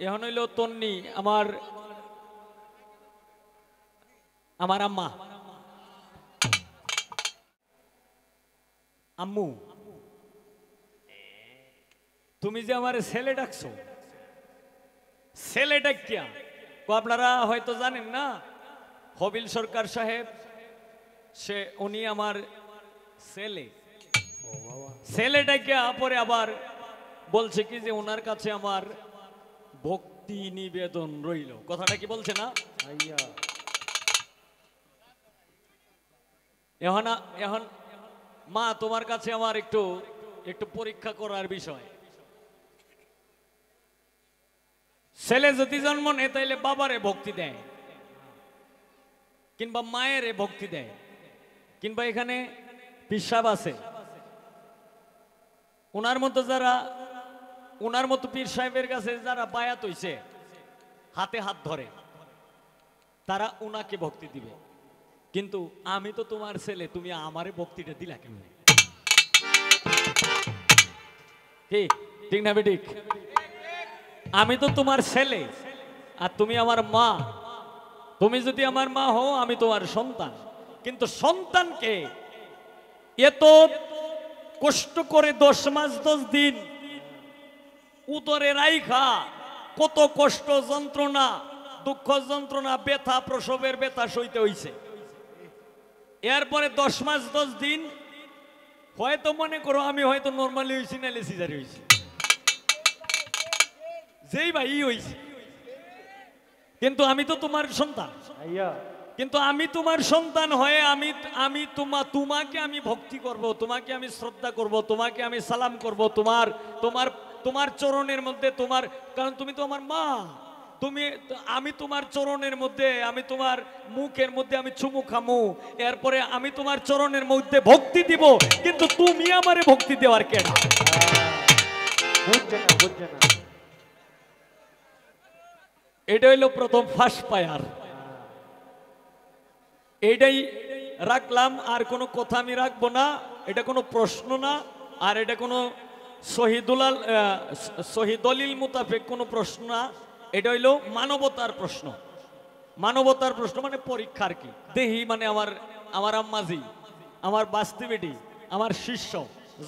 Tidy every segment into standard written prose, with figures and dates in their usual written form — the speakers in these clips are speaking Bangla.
এখন হইল তন্নি আমার আমার আম্মা আম্মু তুমি যে আমার ছেলে ডাকছো ছেলে ডাকিয়া আপনারা হয়তো জানেন না হবিল সরকার সাহেব সে উনি আমার ছেলে ছেলে ডাকিয়া পরে আবার বলছে কি যে ওনার কাছে আমার ভক্তি নিবেদন রইল কথাটা কি বলছে না এখন এখন মা তোমার কাছে আমার একটু একটু পরীক্ষা করার বিষয় ছেলে যদি জন্ম নেয় তাইলে বাবারে ভক্তি দেয় কিংবা মায়ের ভক্তি দেয় কিংবা এখানে পিসাব আছে ওনার মতো যারা ওনার মতো পীর সাহেবের কাছে যারা বায়াত হইছে হাতে হাত ধরে তারা ওনাকে ভক্তি দিবে কিন্তু আমি তো তোমার ছেলে তুমি আমারে ভক্তিটা দিলা কেন ঠিক না বেঠিক আমি তো তোমার ছেলে আর তুমি আমার মা তুমি যদি আমার মা হও আমি তোমার সন্তান কিন্তু সন্তানকে এত কষ্ট করে 10 মাস 10 দিন উদরে রাইখা কত কষ্ট যন্ত্রণা দুঃখ যন্ত্রণা ব্যথা প্রসবের ব্যথা সইতে হইছে এরপরে 10 মাস 10 দিন হয়তো মনে করো আমি হয়তো নরমালি হইছি নাইলে সিজারি হইছি যেই ভাই হইছি কিন্তু আমি তো তোমার সন্তান কিন্তু আমি তোমার সন্তান হয়ে আমি তোমাকে আমি ভক্তি করব তোমাকে আমি শ্রদ্ধা করব তোমাকে আমি সালাম করব তোমার তোমার তোমার চরণের মধ্যে তোমার কারণ তুমি তো আমার মা আমি তোমার চরণের মধ্যে আমি তোমার মুখের মধ্যে আমি চুমু খামু এরপরে আমি তোমার চরণের মধ্যে ভক্তি দিব কিন্তু তুমি আমারে ভক্তি দেওয়ার কেন এটা হইল প্রথম ফার্স্ট পায়ার এইটাই রাখলাম আর কোনো কথা আমি রাখবো না এটা কোনো প্রশ্ন না আর এটা কোনো সহিদলিল মোতাবেক কোনো প্রশ্ন না এটা হইল মানবতার প্রশ্ন মানে পরীক্ষার কি দেহি মানে আমার আম্মাজি আমার বাস্তবিটি আমার শিষ্য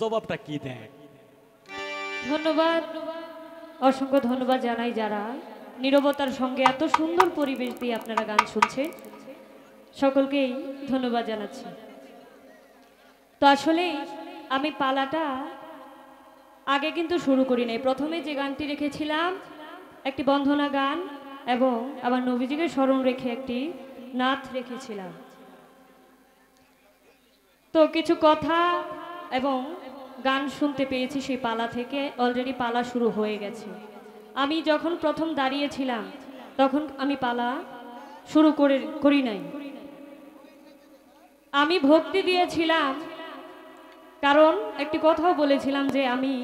জবাবটা কি দেয় ধন্যবাদ অসংখ্য ধন্যবাদ জানাই যারা নীরবতার সঙ্গে এত সুন্দর পরিবেশ দিয়ে আপনারা গান শুনছেন সকলকেই ধন্যবাদ জানাচ্ছি তো আসলে আমি পালাটা আগে কিন্তু শুরু করি নাই প্রথমে যে গানটি রেখেছিলাম একটি বন্দনা গান এবং আবার নবীজিকে স্মরণ রেখে একটি নাথ রেখেছিলাম তো কিছু কথা এবং গান শুনতে পেয়েছি সেই পালা থেকে অলরেডি পালা শুরু হয়ে গেছে আমি যখন প্রথম দাঁড়িয়েছিলাম তখন আমি পালা শুরু করি নাই আমি ভক্তি দিয়েছিলাম কারণ একটি কথাও বলেছিলাম যে আমি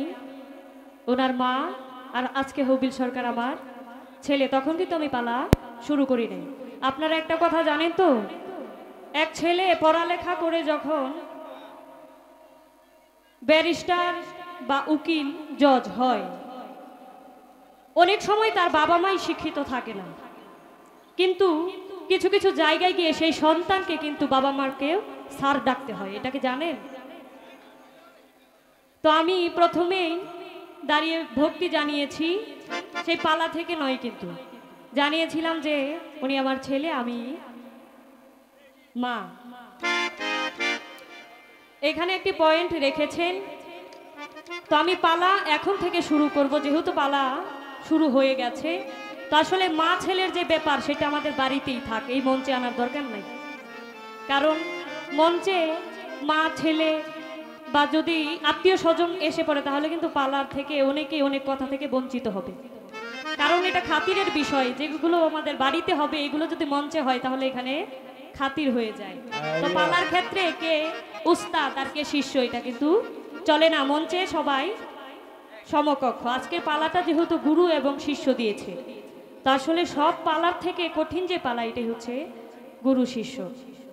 ওনার মা আর আজকে হবিল সরকার আমার ছেলে তখন কিন্তু আমি পালা শুরু করি নাই আপনারা একটা কথা জানেন তো এক ছেলে পড়ালেখা করে যখন ব্যারিস্টার বা উকিল জজ হয় অনেক সময় তার বাবা মাই শিক্ষিত থাকে না কিন্তু কিছু কিছু জায়গায় গিয়ে সেই সন্তানকে কিন্তু বাবা মাকেও স্যার ডাকতে হয় এটাকে জানেন তো আমি প্রথমেই দাঁড়িয়ে ভক্তি জানিয়েছি সেই পালা থেকে নয় কিন্তু জানিয়েছিলাম যে উনি আমার ছেলে আমি মা এখানে একটি পয়েন্ট রেখেছেন তো আমি পালা এখন থেকে শুরু করব যেহেতু পালা শুরু হয়ে গেছে তো আসলে মা ছেলের যে ব্যাপার সেটা আমাদের বাড়িতেই থাকে এই মঞ্চে আনার দরকার নাই কারণ মঞ্চে মা ছেলে বা যদি আত্মীয় স্বজন এসে পড়ে তাহলে কিন্তু পালার থেকে অনেকেই অনেক কথা থেকে বঞ্চিত হবে কারণ এটা খাতিরের বিষয় যেগুলো আমাদের বাড়িতে হবে এগুলো যদি মঞ্চে হয় তাহলে এখানে খাতির হয়ে যায় তো পালার ক্ষেত্রে কে উস্তাদ আর কে শিষ্য এটা কিন্তু চলে না মঞ্চে সবাই সমকক্ষ আজকের পালাটা যেহেতু গুরু এবং শিষ্য দিয়েছে তো আসলে সব পালার থেকে কঠিন যে পালা এটাই হচ্ছে গুরু শিষ্য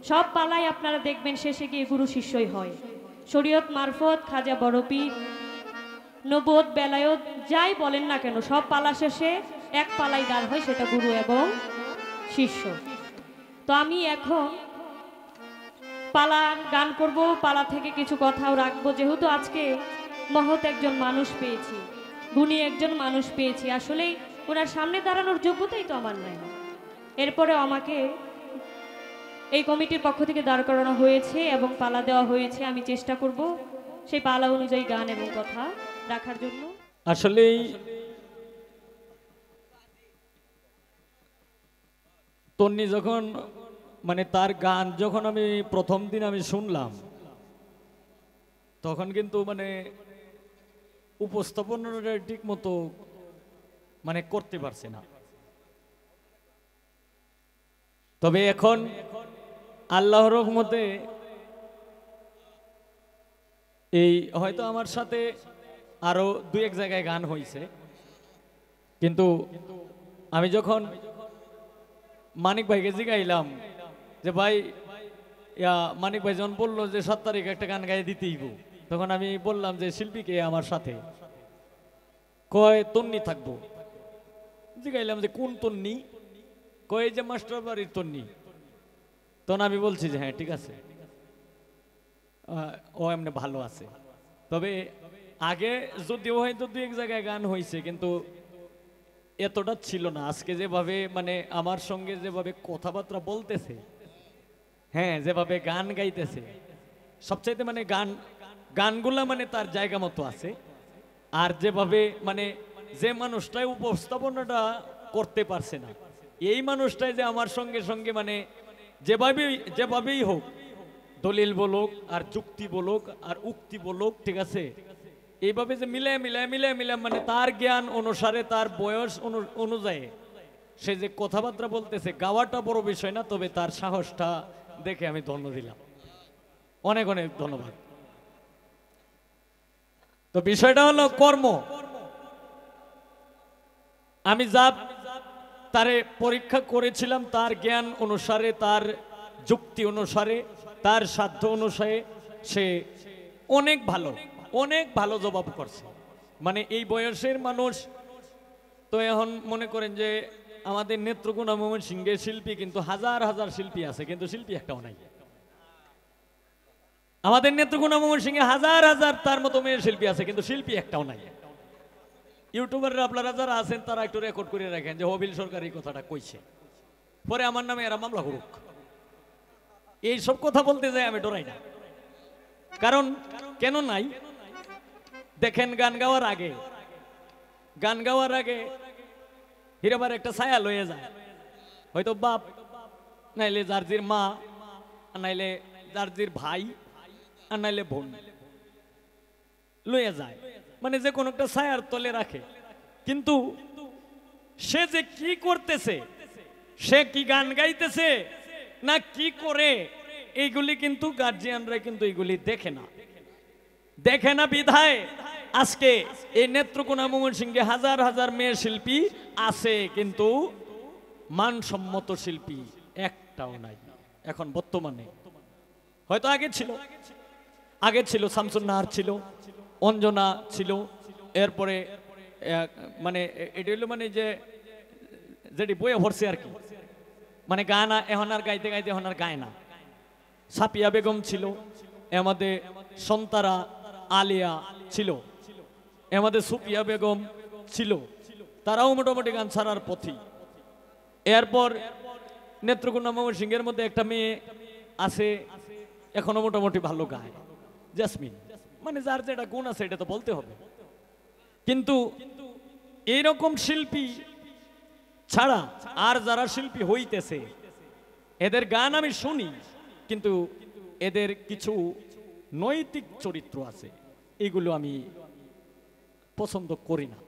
সব পালাই আপনারা দেখবেন শেষে গিয়ে গুরু শিষ্যই হয় শরীয়ত মারফত খাজা বড় পীর নবুয়ত বেলায়েত যাই বলেন না কেন সব পালা শেষে এক পালাই গান হয়, সেটা গুরু এবং শিষ্য। তো আমি এখন পালার গান করব, পালা থেকে কিছু কথাও রাখবো, যেহেতু আজকে মহৎ একজন মানুষ পেয়েছি, গুণী একজন মানুষ পেয়েছি। আসলে ওনার সামনে দাঁড়ানোর যোগ্যতাই তো আমার নাই। এরপরেও আমাকে এই কমিটির পক্ষ থেকে দাঁড় করানো হয়েছে এবং পালা দেওয়া হয়েছে। আমি চেষ্টা করব সেই পালা অনুযায়ী গান এবং কথা রাখার জন্য। আসলে তন্নি যখন মানে তার গান যখন আমি প্রথম দিন আমি শুনলাম, তখন কিন্তু মানে উপস্থাপনাটা ঠিক মতো মানে করতে পারছে না। তবে এখন আল্লাহর রহমতে এই হয়তো আমার সাথে আরো দুই এক জায়গায় গান হয়েছে, কিন্তু আমি যখন মানিক ভাইকে জিগাইলাম যে ভাই মানিক ভাই যখন বললো যে 7 তারিখ একটা গান গাইয়ে দিতেই, তখন আমি বললাম যে শিল্পীকে আমার সাথে, কয় তন্নি থাকবো। জিগাইলাম যে কোন তন্নি? কয় যে মাস্টার বাড়ির তন্নি। তখন আমি বলছি যে হ্যাঁ ঠিক আছে, ও এমনি ভালো আছে। তবে আগে যদিও হয়তো দু এক জায়গায় গান হয়েছে, কিন্তু এতটা ছিল না। আজকে যেভাবে মানে আমার সঙ্গে যেভাবে কথাবার্তা বলতেছে, হ্যাঁ যেভাবে গান গাইতেছে, সবচাইতে মানে গানগুলা মানে তার জায়গা মতো আছে। আর যেভাবে মানে যে মানুষটাই উপস্থাপনাটা করতে পারছে না, এই মানুষটাই যে আমার সঙ্গে সঙ্গে মানে যেভাবেই হোক, দলিল বলুক আর যুক্তি বলুক আর উক্তি বলুক, ঠিক আছে, এইভাবে যে মিলে মানে তার জ্ঞান অনুসারে তার বয়স অনুযায়ী সে যে কথাবার্তা বলতেছে, গাওয়াটা বড় বিষয় না, তবে তার সাহসটা দেখে আমি ধন্য দিলাম। অনেক অনেক ধন্যবাদ। তো বিষয়টা হলো কর্ম। আমি যা তারে পরীক্ষা করেছিলাম, তার জ্ঞান অনুসারে, তার যুক্তি অনুসারে, তার সাধ্য অনুসারে সে অনেক ভালো জবাব করছে। মানে এই বয়সের মানুষ তো এখন মনে করেন যে আমাদের নেত্রকোনা ময়মনসিংহের শিল্পী কিন্তু হাজার হাজার শিল্পী আছে, কিন্তু শিল্পী একটাও নাই। আমাদের নেত্রকোনা ময়মনসিংহে হাজার হাজার তার মতো মেয়ের শিল্পী আছে, কিন্তু শিল্পী একটাও নাই। ইউটিউবাররা আপনারা যারা আছেন তারা একটু রেকর্ড করে রাখেন যে হবিল সরকার এই কথাটা কইছে, পরে আমার নামে এরা মামলা করুক। এইসব কথা বলতে যাই আমি ডরাই না। কারণ কেন নাই, দেখেন গান গাওয়ার আগে হিরাবার একটা ছায়া লয়ে যায়, হয়তো বাপ, নাইলে জার্জির মা, নাইলে জার্জির ভাই, আর নাইলে বোন লয়ে যায়, মানে যে কোনো একটা ছায়ার তলে রাখে। কিন্তু সে যে কি করতেছে, সে কি গান গাইতেছে না কি করে, এইগুলি কিন্তু গার্জিয়ানরা কিন্তু এইগুলি দেখে না বিধায় আজকে এই নেত্রকোনা ময়মনসিংহে হাজার হাজার মেয়ে শিল্পী আছে, কিন্তু মানসম্মত শিল্পী একটাও নাই এখন বর্তমানে। হয়তো আগে ছিল শামসুন নাহার ছিল, অঞ্জনা ছিল, এরপরে মানে এটা হলো মানে যে যেটি বইয়ে ভরছে আর কি, মানে গান এখন আর গাইতে এখন আর গায় না। সাপিয়া বেগম ছিল, আমাদের সন্তারা আলিয়া ছিল, আমাদের সুপিয়া বেগম ছিল, তারাও মোটামুটি গান ছাড়ার পথই। এরপর নেত্রকোনা ময়মনসিংহের মধ্যে একটা মেয়ে আছে, এখনো মোটামুটি ভালো গায়, জাসমিন। মানে যার যেটা গুণ আছে এটা তো বলতে হবে। কিন্তু এইরকম শিল্পী ছাড়া আর যারা শিল্পী হইতেছে, এদের গান আমি শুনি, কিন্তু এদের কিছু নৈতিক চরিত্র আছে, এগুলো আমি পছন্দ করি না।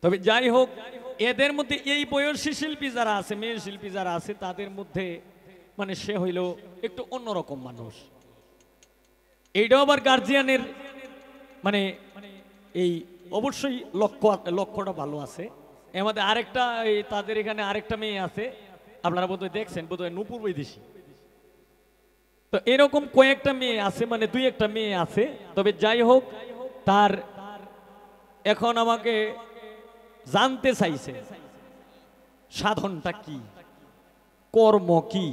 তবে যাই হোক, এদের মধ্যে এই বয়সী শিল্পী যারা আছে, মেয়ে শিল্পী যারা আছে, তাদের মধ্যে মানে সে হইল একটু অন্যরকম মানুষ। এইটাও আবার গার্জিয়ানের মানে এই অবশ্যই লক্ষ্যটা ভালো আছে। আমাদের আরেকটা তাদের এখানে আরেকটা মেয়ে আছে, আপনারা বোধহয় দেখছেন, বোধহয় নূপুর বৈদেশী। তো এরকম কয়েকটা মেয়ে আছে, মানে দুই একটা মেয়ে আছে। তবে যাই হোক, তার এখন আমাকে জানতে চাইছে সাধনটা কি, কর্ম কি।